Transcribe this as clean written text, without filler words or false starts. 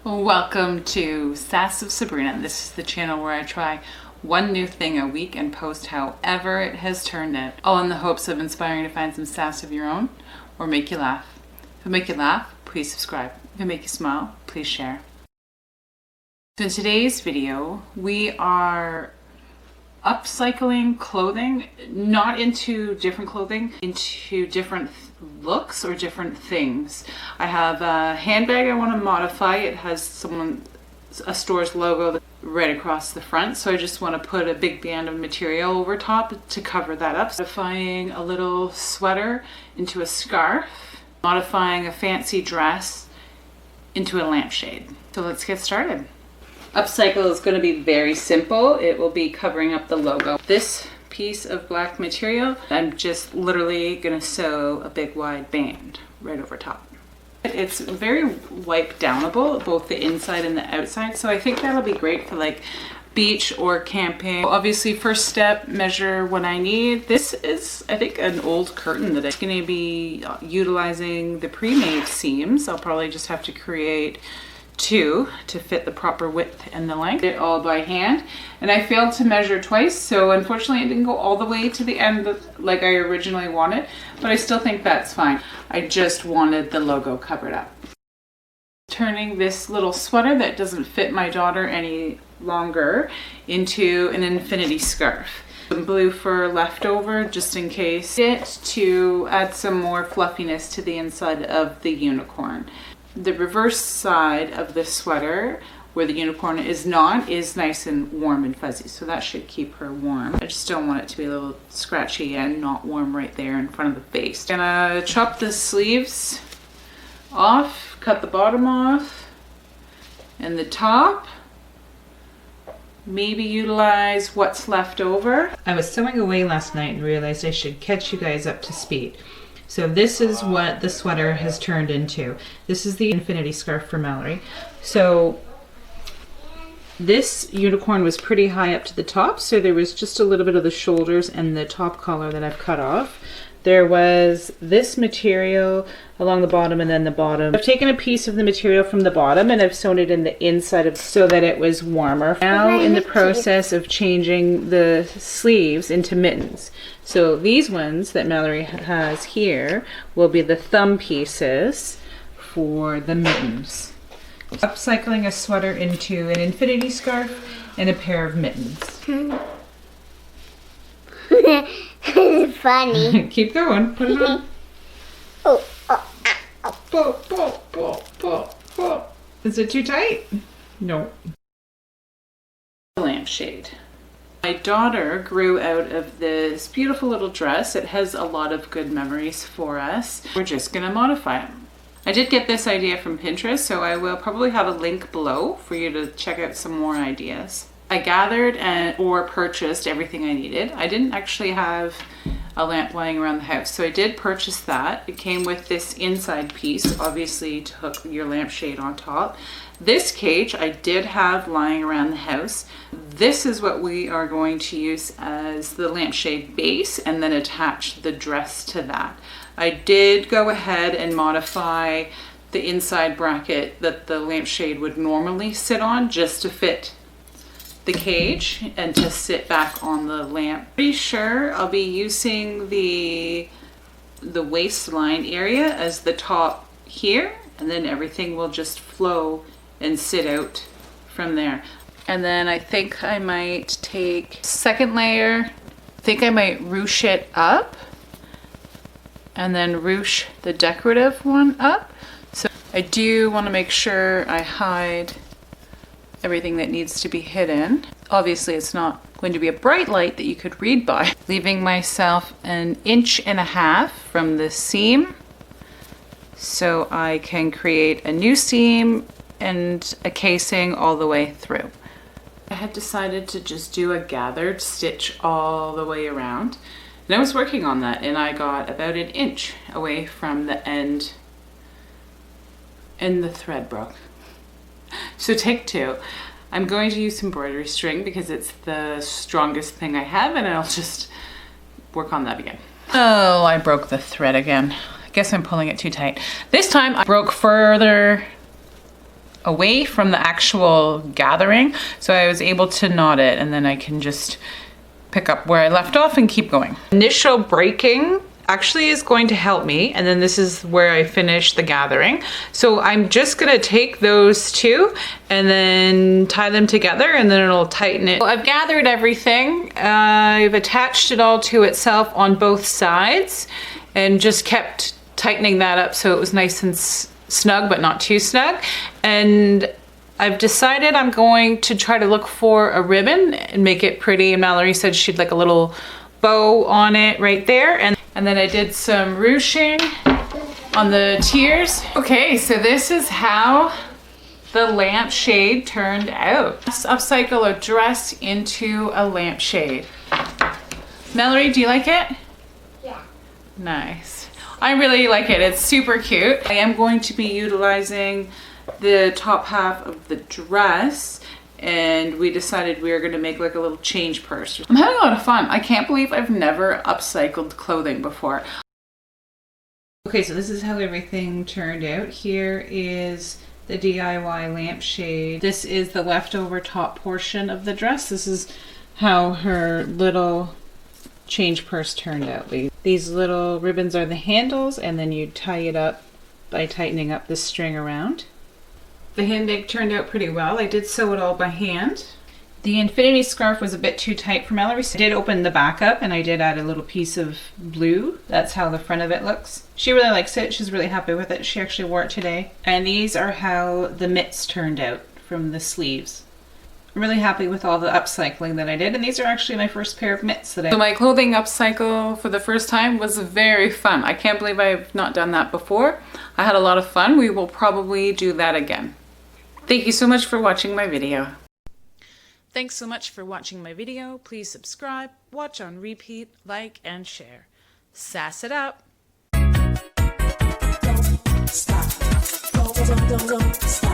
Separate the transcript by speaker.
Speaker 1: Welcome to Sass of Sabrina. This is the channel where I try one new thing a week and post however it has turned out, all in the hopes of inspiring to find some sass of your own or make you laugh. If it make you laugh, please subscribe. If it make you smile, please share. So in today's video, we are upcycling clothing, not into different clothing, into different looks or different things. I have a handbag I want to modify. It has a store's logo right across the front, so I just want to put a big band of material over top to cover that up. Modifying a little sweater into a scarf, modifying a fancy dress into a lampshade. So let's get started. Upcycle is going to be very simple. It will be covering up the logo. This piece of black material, I'm just literally going to sew a big wide band right over top. It's very wipe downable, both the inside and the outside, so I think that'll be great for like beach or camping. Obviously, first step, measure what I need. This is, I think, an old curtain that I'm going to be utilizing the pre-made seams. I'll probably just have to create two to fit the proper width and the length. It all by hand, and I failed to measure twice, so unfortunately it didn't go all the way to the end like I originally wanted, but I still think that's fine. I just wanted the logo covered up. Turning this little sweater that doesn't fit my daughter any longer into an infinity scarf. Some blue fur left over just in case, to add some more fluffiness to the inside of the unicorn. The reverse side of the sweater, where the unicorn is not, is nice and warm and fuzzy, so that should keep her warm. I just don't want it to be a little scratchy and not warm right there in front of the face. Gonna chop the sleeves off, cut the bottom off, and the top. Maybe utilize what's left over. I was sewing away last night and realized I should catch you guys up to speed. So this is what the sweater has turned into. This is the infinity scarf for Mallory. So this unicorn was pretty high up to the top, so there was just a little bit of the shoulders and the top collar that I've cut off. There was this material along the bottom and then the bottom. I've taken a piece of the material from the bottom and I've sewn it in the inside of so that it was warmer. Now in the process of changing the sleeves into mittens. So these ones that Mallory has here will be the thumb pieces for the mittens. Upcycling a sweater into an infinity scarf and a pair of mittens.
Speaker 2: It's funny.
Speaker 1: Keep going. Put it on. Is it too tight? No. Lampshade. My daughter grew out of this beautiful little dress. It has a lot of good memories for us. We're just going to modify them. I did get this idea from Pinterest, so I will probably have a link below for you to check out some more ideas. I gathered or purchased everything I needed. I didn't actually have a lamp lying around the house, so I did purchase that. It came with this inside piece, obviously, to hook your lampshade on top. This cage I did have lying around the house. This is what we are going to use as the lampshade base and then attach the dress to that. I did go ahead and modify the inside bracket that the lampshade would normally sit on just to fit the cage and to sit back on the lamp. Pretty sure I'll be using the waistline area as the top here, and then everything will just flow and sit out from there. And then I think I might take second layer. I think I might ruche it up and then ruche the decorative one up. So I do want to make sure I hide everything that needs to be hidden. Obviously, it's not going to be a bright light that you could read by. Leaving myself 1.5 inches from the seam so I can create a new seam and a casing all the way through. I had decided to just do a gathered stitch all the way around, and I was working on that, and I got about 1 inch away from the end and the thread broke. So take two. I'm going to use embroidery string because it's the strongest thing I have, and I'll just work on that again. Oh, I broke the thread again. I guess I'm pulling it too tight. This time I broke further away from the actual gathering. So I was able to knot it, and then I can just pick up where I left off and keep going. Initial breaking actually is going to help me, and then this is where I finish the gathering. So I'm just gonna take those two and then tie them together, and then it'll tighten it. Well, I've gathered everything. I've attached it all to itself on both sides and just kept tightening that up so it was nice and snug, but not too snug. And I've decided I'm going to try to look for a ribbon and make it pretty. And Mallory said she'd like a little bow on it right there. And then I did some ruching on the tiers. Okay, so this is how the lampshade turned out. Let's upcycle a dress into a lampshade. Mallory, do you like it?
Speaker 2: Yeah.
Speaker 1: Nice. I really like it. It's super cute. I am going to be utilizing the top half of the dress, and we decided we were going to make like a little change purse. I'm having a lot of fun. I can't believe I've never upcycled clothing before. Okay, so this is how everything turned out. Here is the DIY lampshade. This is the leftover top portion of the dress. This is how her little change purse turned out. These little ribbons are the handles, and then you tie it up by tightening up the string around. The hand bag turned out pretty well. I did sew it all by hand. The infinity scarf was a bit too tight for Mallory, so I did open the back up and I did add a little piece of blue. That's how the front of it looks. She really likes it. She's really happy with it. She actually wore it today. And these are how the mitts turned out from the sleeves. I'm really happy with all the upcycling that I did, and these are actually my first pair of mitts that I... So my clothing upcycle for the first time was very fun. I can't believe I've not done that before. I had a lot of fun. We will probably do that again. Thank you so much for watching my video. Thanks so much for watching my video. Please subscribe, watch on repeat, like, and share. Sass it up.
Speaker 3: Don't stop. Don't stop.